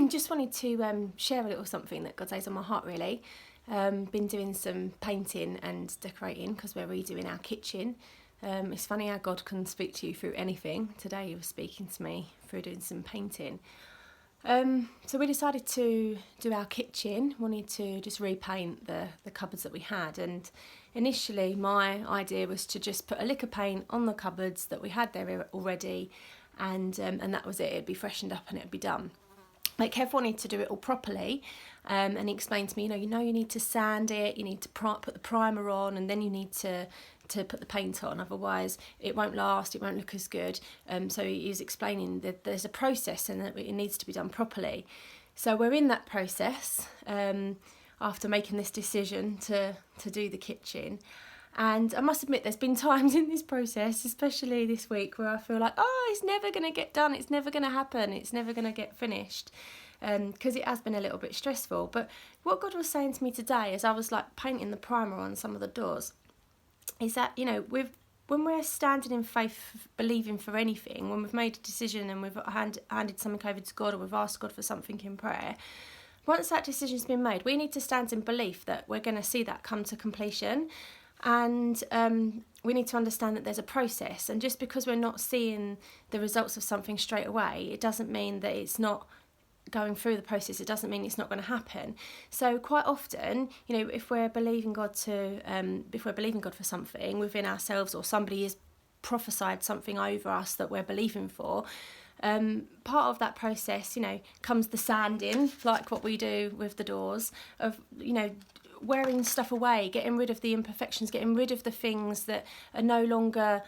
Just wanted to share a little something that God lays on my heart, really. Been doing some painting and decorating because we're redoing our kitchen. It's funny how God can speak to you through anything. Today he was speaking to me through doing some painting. So we decided to do our kitchen, wanted to just repaint the cupboards that we had, and initially my idea was to just put a lick of paint on the cupboards that we had there already, and that was it. It'd be freshened up and it'd be done. Like Kev wanted to do it all properly, and he explained to me, you need to sand it, you need to put the primer on, and then you need to put the paint on, otherwise it won't last, it won't look as good. So he was explaining that there's a process and that it needs to be done properly. So we're in that process after making this decision to do the kitchen. And I must admit, there's been times in this process, especially this week, where I feel like, it's never going to get done, it's never going to happen, it's never going to get finished, because it has been a little bit stressful. But what God was saying to me today, as I was like painting the primer on some of the doors, is that, when we're standing in faith, believing for anything, when we've made a decision and we've handed something over to God, or we've asked God for something in prayer, once that decision's been made, we need to stand in belief that we're going to see that come to completion. And we need to understand that there's a process, and just because we're not seeing the results of something straight away, it doesn't mean that it's not going through the process. It doesn't mean it's not going to happen. So quite often, if we're believing God for something within ourselves, or somebody has prophesied something over us that we're believing for, part of that process, comes the sanding, like what we do with the doors, of wearing stuff away, getting rid of the imperfections, getting rid of the things that are no longer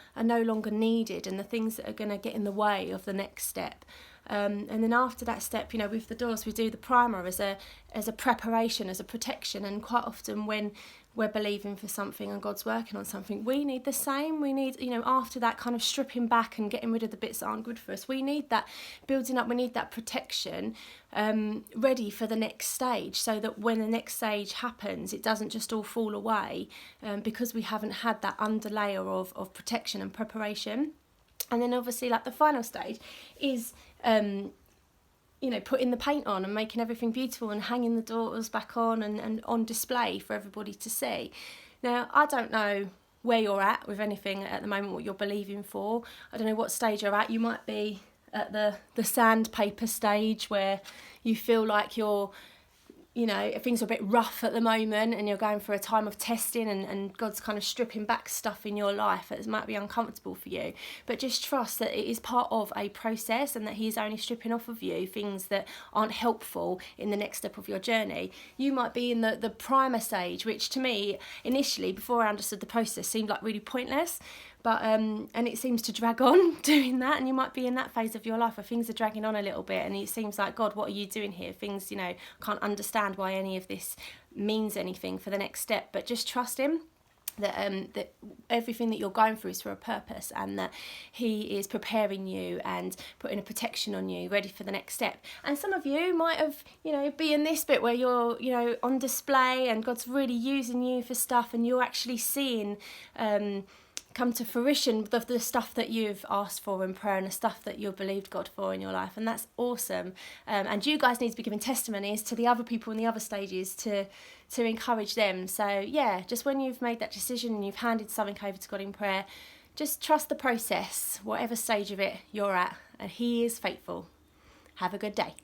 needed, and the things that are going to get in the way of the next step. And then after that step, with the doors, we do the primer as a preparation, as a protection. And quite often when we're believing for something and God's working on something, we need the same. We need, after that kind of stripping back and getting rid of the bits that aren't good for us, we need that building up, we need that protection ready for the next stage, so that when the next stage happens, it doesn't just all fall away, because we haven't had that underlayer of protection and preparation. And then obviously, like, the final stage is putting the paint on and making everything beautiful and hanging the doors back on and on display for everybody to see. Now, I don't know where you're at with anything at the moment, what you're believing for. I don't know what stage you're at. You might be at the sandpaper stage, where you feel like you're, things are a bit rough at the moment, and you're going through a time of testing, and God's kind of stripping back stuff in your life that might be uncomfortable for you. But just trust that it is part of a process, and that He's only stripping off of you things that aren't helpful in the next step of your journey. You might be in the primer stage, which to me, initially, before I understood the process, seemed like really pointless. But and it seems to drag on doing that, and you might be in that phase of your life where things are dragging on a little bit, and it seems like, God, what are you doing here? Things, can't understand why any of this means anything for the next step. But just trust Him, that everything that you're going through is for a purpose, and that He is preparing you and putting a protection on you, ready for the next step. And some of you might have, be in this bit where you're, on display, and God's really using you for stuff, and you're actually seeing come to fruition the stuff that you've asked for in prayer, and the stuff that you've believed God for in your life. And that's awesome. And you guys need to be giving testimonies to the other people in the other stages to encourage them. So yeah, just when you've made that decision and you've handed something over to God in prayer, just trust the process, whatever stage of it you're at, and He is faithful. Have a good day.